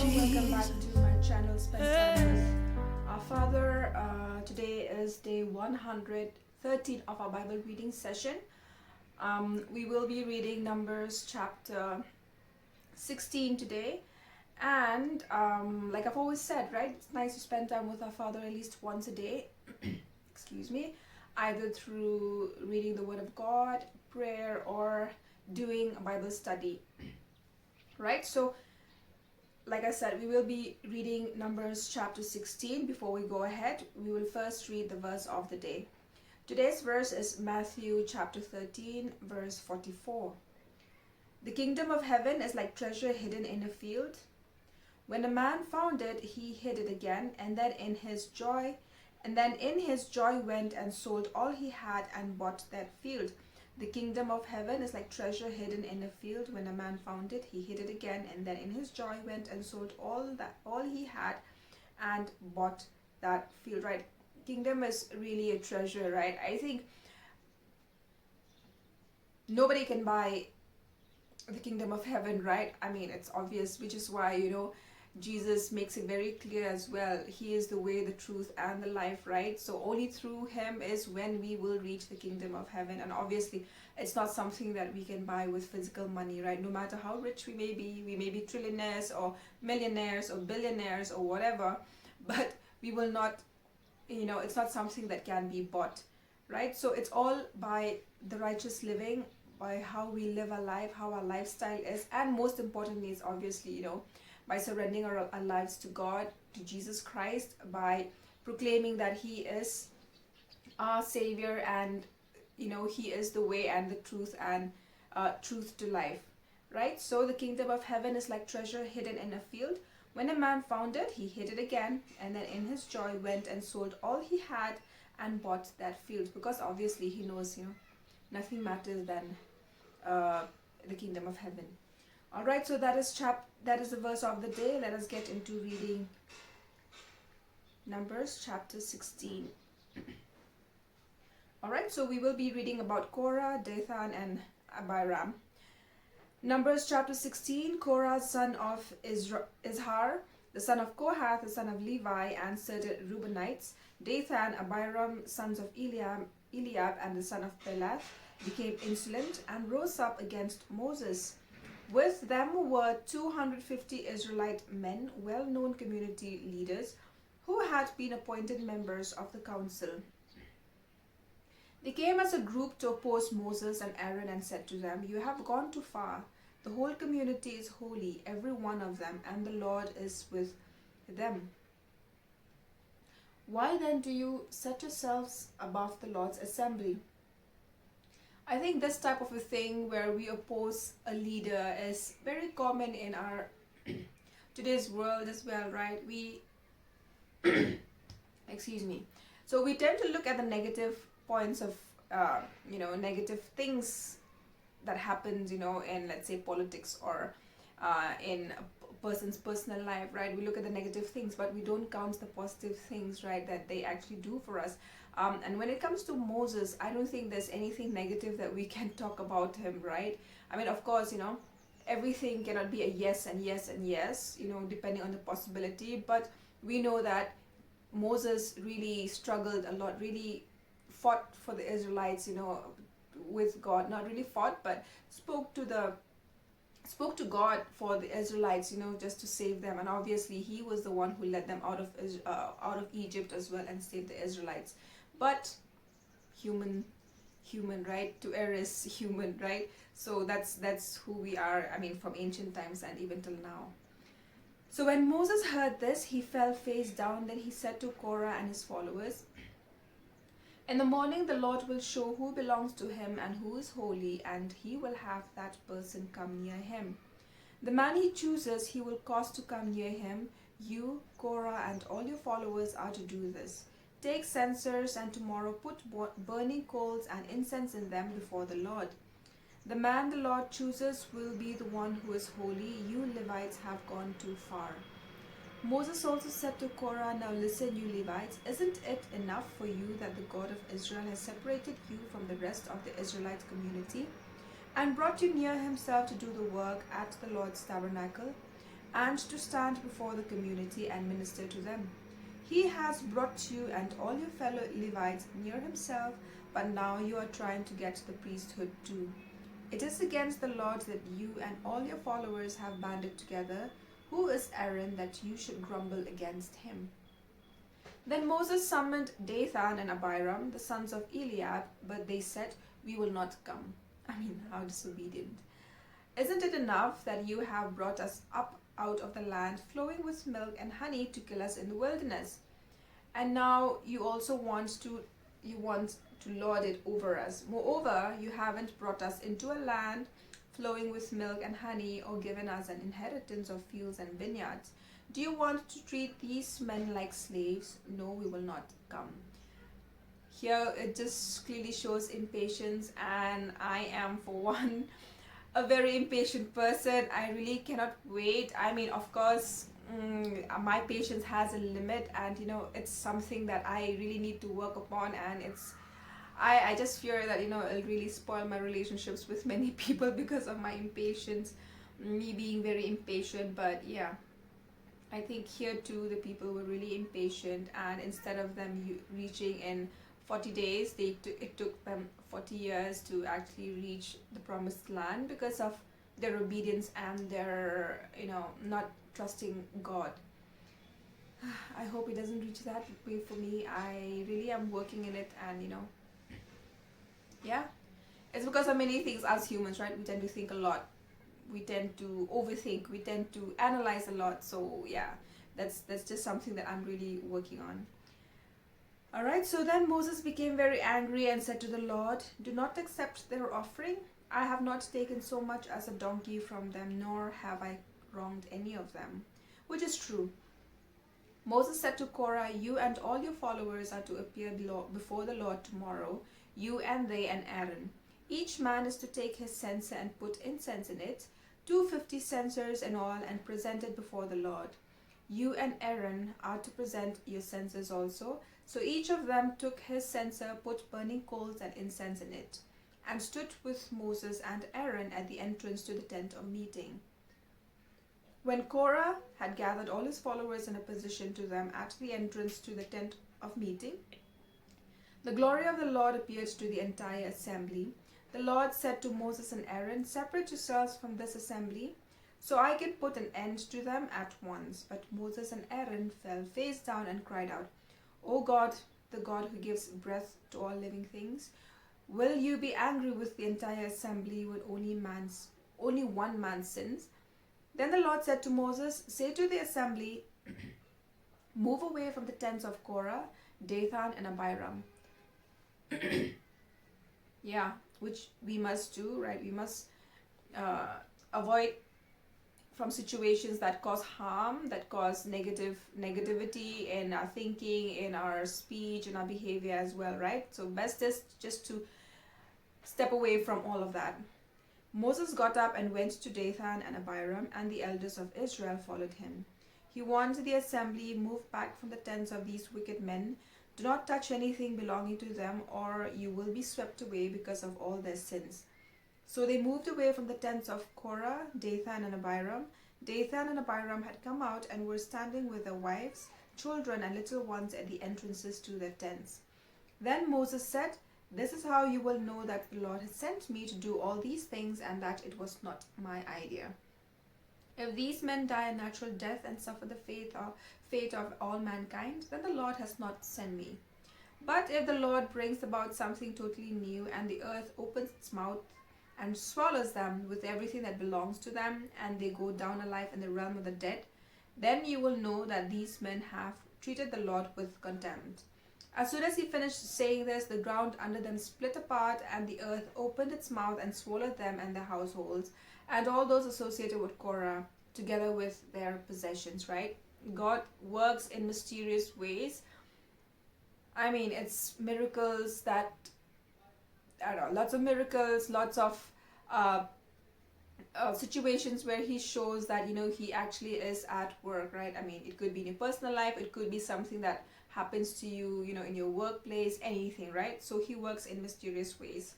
welcome back to my channel, Spend Time with Our Father. Today is day 113 of our Bible reading session. We will be reading Numbers chapter 16 today. And like I've always said, right, it's nice to spend time with our Father at least once a day. Excuse me. Either through reading the Word of God, prayer, or doing a Bible study. Right? So, like I said, we will be reading Numbers chapter 16. Before we go ahead, we will first read the verse of the day. Today's verse is Matthew chapter 13, verse 44. The kingdom of heaven is like treasure hidden in a field. When a man found it, he hid it again, and then in his joy went and sold all he had and bought that field. The kingdom of heaven is like treasure hidden in a field. When a man found it, he hid it again, and then in his joy went and sold all he had and bought that field. Right? Kingdom is really a treasure, right? I think nobody can buy the kingdom of heaven, right? I mean, it's obvious, which is why, Jesus makes it very clear as well. He is the way, the truth, and the life, right? So only through him is when we will reach the kingdom of heaven. And obviously, it's not something that we can buy with physical money, right? No matter how rich we may be trillionaires or millionaires or billionaires or whatever, but we will not, it's not something that can be bought, right? So it's all by the righteous living, by how we live our life, how our lifestyle is, and most importantly is obviously, by surrendering our lives to God, to Jesus Christ, by proclaiming that he is our Savior and, he is the way and the truth and truth to life, right? So the kingdom of heaven is like treasure hidden in a field. When a man found it, he hid it again, and then in his joy went and sold all he had and bought that field, because obviously he knows, nothing matters than the kingdom of heaven. All right, so that is the verse of the day. Let us get into reading Numbers chapter 16. All right, so we will be reading about Korah, Dathan, and Abiram. Numbers chapter 16. Korah, son of Izhar, the son of Kohath, the son of Levi, answered Reubenites. Dathan, Abiram, sons of Eliab, and the son of Pelath, became insolent and rose up against Moses. With them were 250 Israelite men, well-known community leaders, who had been appointed members of the council. They came as a group to oppose Moses and Aaron and said to them, "You have gone too far. The whole community is holy, every one of them, and the Lord is with them. Why then do you set yourselves above the Lord's assembly?" I think this type of a thing where we oppose a leader is very common in our today's world as well, right? We excuse me. So we tend to look at the negative points of negative things that happens, in, let's say, politics or in a person's personal life, right? We look at the negative things, but we don't count the positive things, right, that they actually do for us. And when it comes to Moses, I don't think there's anything negative that we can talk about him, right? I mean, of course, everything cannot be a yes and yes and yes, depending on the possibility. But we know that Moses really struggled a lot, really fought for the Israelites, with God. Not really fought, but spoke to God for the Israelites, just to save them. And obviously he was the one who led them out of Egypt as well and saved the Israelites. But human, right? To err is human, right? So that's who we are, I mean, from ancient times and even till now. So when Moses heard this, he fell face down. Then he said to Korah and his followers, "In the morning the Lord will show who belongs to him and who is holy, and he will have that person come near him. The man he chooses, he will cause to come near him. You, Korah, and all your followers are to do this. Take censers and tomorrow put burning coals and incense in them before the Lord. The man the Lord chooses will be the one who is holy. You Levites have gone too far." Moses also said to Korah, "Now listen, you Levites, isn't it enough for you that the God of Israel has separated you from the rest of the Israelite community and brought you near himself to do the work at the Lord's tabernacle? and to stand before the community and minister to them. He has brought you and all your fellow Levites near himself, but now you are trying to get the priesthood too. It is against the Lord that you and all your followers have banded together. Who is Aaron that you should grumble against him? Then Moses summoned Dathan and Abiram, the sons of Eliab, but they said, "We will not come." I mean, how disobedient. Isn't it enough that you have brought us up out of the land flowing with milk and honey to kill us in the wilderness? And now you want to lord it over us. Moreover, you haven't brought us into a land flowing with milk and honey, or given us an inheritance of fields and vineyards. Do you want to treat these men like slaves? No, we will not come. Here it just clearly shows impatience, and I am, for one, a very impatient person. I really cannot wait. I mean, of course, my patience has a limit, and it's something that I really need to work upon, and I just fear that it'll really spoil my relationships with many people because of my impatience, me being very impatient. But yeah, I think here too the people were really impatient, and instead of them reaching in 40 days, it took them 40 years to actually reach the promised land because of their obedience and their not trusting God. I hope it doesn't reach that way for me. I really am working in it, and yeah, it's because of many things. As humans, right, we tend to think a lot, we tend to overthink, we tend to analyze a lot. So yeah, that's just something that I'm really working on. All right, so then Moses became very angry and said to the Lord, "Do not accept their offering. I have not taken so much as a donkey from them, nor have I wronged any of them." Which is true. Moses said to Korah, "You and all your followers are to appear before the Lord tomorrow, you and they and Aaron. Each man is to take his censer and put incense in it, 250 censers in all, and present it before the Lord. You and Aaron are to present your censers also." So each of them took his censer, put burning coals and incense in it, and stood with Moses and Aaron at the entrance to the tent of meeting. When Korah had gathered all his followers in a position to them at the entrance to the tent of meeting, the glory of the Lord appeared to the entire assembly. The Lord said to Moses and Aaron, "Separate yourselves from this assembly, so I can put an end to them at once." But Moses and Aaron fell face down and cried out, "O God, the God who gives breath to all living things, will you be angry with the entire assembly when only one man sins?" Then the Lord said to Moses, "Say to the assembly, move away from the tents of Korah, Dathan, and Abiram." Yeah, which we must do, right? We must avoid from situations that cause harm, that cause negativity in our thinking, in our speech, in our behavior as well, right? So best is just to step away from all of that. Moses got up and went to Dathan and Abiram, and the elders of Israel followed him. He warned the assembly, "Move back from the tents of these wicked men. Do not touch anything belonging to them, or you will be swept away because of all their sins." So they moved away from the tents of Korah, Dathan, and Abiram. Dathan and Abiram had come out and were standing with their wives, children, and little ones at the entrances to their tents. Then Moses said, "This is how you will know that the Lord has sent me to do all these things, and that it was not my idea. If these men die a natural death and suffer the fate of all mankind, then the Lord has not sent me. But if the Lord brings about something totally new, and the earth opens its mouth and swallows them with everything that belongs to them, and they go down alive in the realm of the dead, then you will know that these men have treated the Lord with contempt." As soon as he finished saying this, the ground under them split apart, and the earth opened its mouth and swallowed them and their households, and all those associated with Korah, together with their possessions, right? God works in mysterious ways. I mean, it's miracles that, I don't know, lots of miracles, lots of situations where he shows that he actually is at work, right? I mean, it could be in your personal life, it could be something that happens to you, in your workplace, anything, right? So he works in mysterious ways.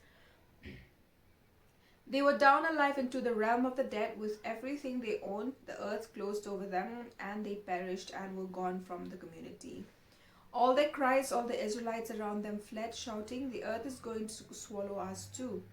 They were down alive into the realm of the dead with everything they owned. The earth closed over them, and they perished and were gone from the community. All their cries, all the Israelites around them fled, shouting, "The earth is going to swallow us too."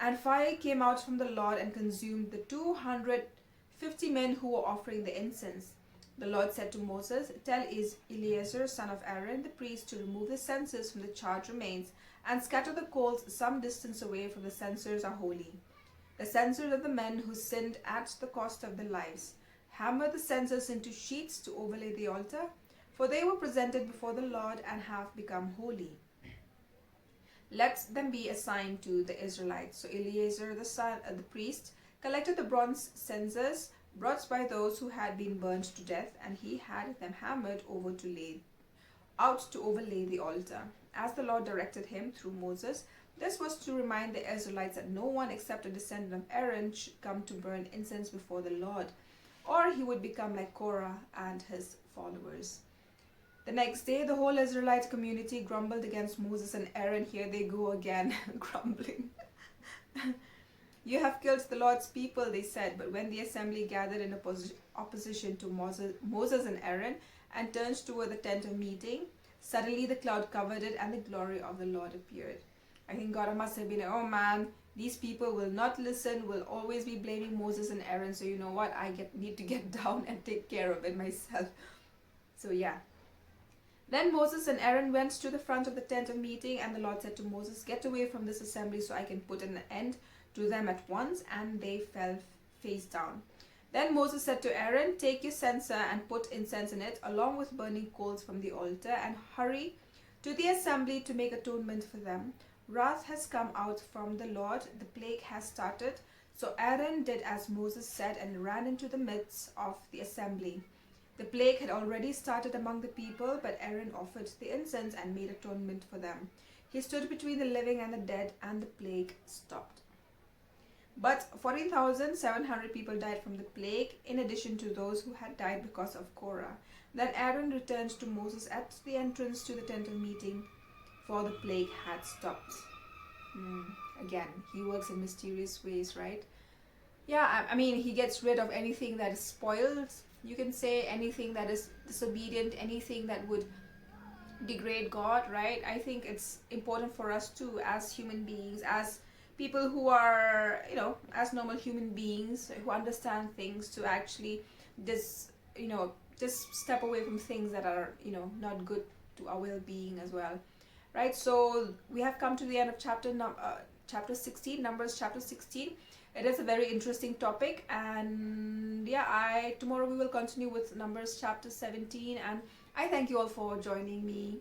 And fire came out from the Lord and consumed the 250 men who were offering the incense. The Lord said to Moses, "Tell Eleazar, son of Aaron, the priest, to remove the censers from the charred remains and scatter the coals some distance away, from the censers are holy. The censers of the men who sinned at the cost of their lives. Hammer the censers into sheets to overlay the altar, for they were presented before the Lord and have become holy. Let them be assigned to the Israelites." So Eleazar, the priest, collected the bronze censers brought by those who had been burned to death, and he had them hammered out to overlay the altar, as the Lord directed him through Moses. This was to remind the Israelites that no one except a descendant of Aaron should come to burn incense before the Lord, or he would become like Korah and his followers. The next day, the whole Israelite community grumbled against Moses and Aaron. Here they go again, grumbling. "You have killed the Lord's people," they said. But when the assembly gathered in opposition to Moses and Aaron and turned toward the tent of meeting, suddenly the cloud covered it and the glory of the Lord appeared. I think God must have been like, "Oh man, these people will not listen, will always be blaming Moses and Aaron. So you know what, need to get down and take care of it myself." So yeah. Then Moses and Aaron went to the front of the tent of meeting, and the Lord said to Moses, "Get away from this assembly so I can put an end to them at once." And they fell face down. Then Moses said to Aaron, "Take your censer and put incense in it, along with burning coals from the altar, and hurry to the assembly to make atonement for them. Wrath has come out from the Lord, the plague has started." So Aaron did as Moses said and ran into the midst of the assembly. The plague had already started among the people, but Aaron offered the incense and made atonement for them. He stood between the living and the dead, and the plague stopped. But 14,700 people died from the plague, in addition to those who had died because of Korah. Then Aaron returned to Moses at the entrance to the tent of meeting, for the plague had stopped. Again, he works in mysterious ways, right? Yeah, I mean, he gets rid of anything that is spoiled, you can say, anything that is disobedient, anything that would degrade God, right? I think it's important for us too, as human beings, as people who are, as normal human beings who understand things, to actually just step away from things that are, not good to our well-being as well, right? So we have come to the end of chapter 16, Numbers chapter 16. It is a very interesting topic, and yeah, tomorrow we will continue with Numbers chapter 17. And I thank you all for joining me,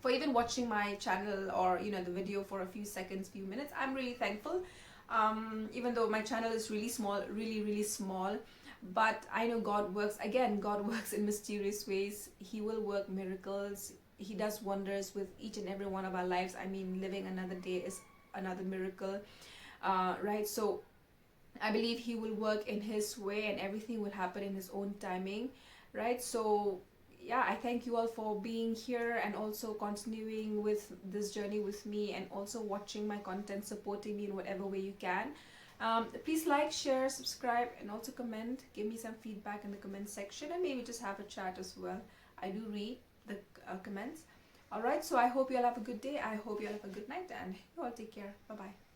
for even watching my channel, or the video for a few seconds, few minutes. I'm really thankful, even though my channel is really small, really small. But I know God works in mysterious ways. He will work miracles. He does wonders with each and every one of our lives. I mean, living another day is another miracle, right? So I believe he will work in his way, and everything will happen in his own timing, right? So yeah, I thank you all for being here, and also continuing with this journey with me, and also watching my content, supporting me in whatever way you can. Please like, share, subscribe, and also comment. Give me some feedback in the comment section, and maybe just have a chat as well. I do read the comments. Alright, so I hope you all have a good day. I hope you all have a good night, and you all take care. Bye bye.